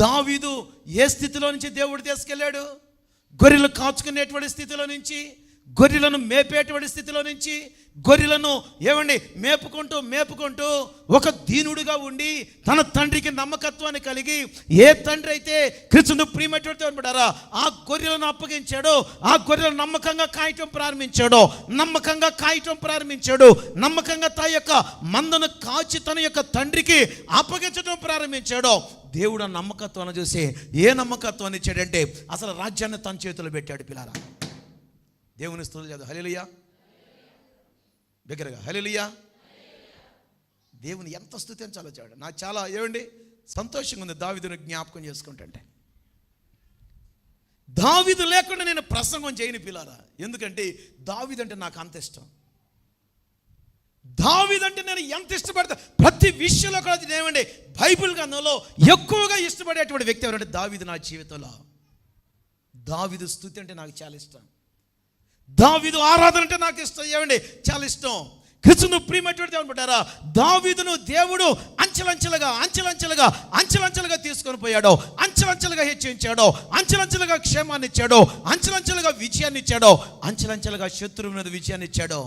దావీదు ఏ స్థితిలో నుంచి దేవుడు తీసుకెళ్ళాడు? గొర్రెలు కాచుకునేటువంటి స్థితిలో నుంచి, గొర్రెలను మేపేటువంటి స్థితిలో నుంచి, గొర్రెలను మేపుకుంటూ ఒక దీనుడుగా ఉండి తన తండ్రికి నమ్మకత్వాన్ని కలిగి, ఏ తండ్రి అయితే క్రీస్తును ప్రియమైనటువంటి అనబడారా ఆ గొర్రెలను అప్పగించాడో, ఆ గొర్రెలను నమ్మకంగా కాయటం ప్రారంభించాడు, నమ్మకంగా తన యొక్క మందను కాచి తన యొక్క తండ్రికి అప్పగించడం ప్రారంభించాడో, దేవుడు ఆ నమ్మకత్వాన్ని చూసి ఏ నమ్మకత్వాన్ని ఇచ్చాడంటే అసలు రాజ్యాన్ని తన చేతిలో పెట్టాడు. పిల్లారా, దేవుని స్తుతులు చేద్దాం. హల్లెలూయా, దగ్గరగా హల్లెలూయా. దేవుని ఎంత స్తుతించాలో చూడండి. నాకు చాలా సంతోషంగా ఉంది దావీదును జ్ఞాపకం చేసుకుంటుంటే. దావీదు లేకుండా నేను ప్రసంగం చేయను పిల్లారా, ఎందుకంటే దావీదు అంటే నాకు అంత ఇష్టం. దావీదు అంటే నేను ఎంత ఇష్టపడతా, ప్రతి విషయంలో కూడా బైబిల్ గ్రంథంలో ఎక్కువగా ఇష్టపడేటువంటి వ్యక్తి ఎవరంటే దావీదు. నా జీవితంలో దావీదు స్తుతి అంటే నాకు చాలా ఇష్టం. దావీదు ఆరాధన అంటే నాకు ఇష్టం, చాలా ఇష్టం. క్రీస్తును ప్రియమైనటువంటి అనుకుంటారా, దావీదును దేవుడు అంచెలంచెలుగా తీసుకొని పోయాడో, అంచెలంచెలుగా హెచ్చించాడో, అంచెలంచెలుగా క్షేమాన్ని ఇచ్చాడో, అంచెలంచెలుగా విజయాన్ని ఇచ్చాడో, అంచెలంచెలుగా శత్రువు మీద విజయాన్ని ఇచ్చాడో.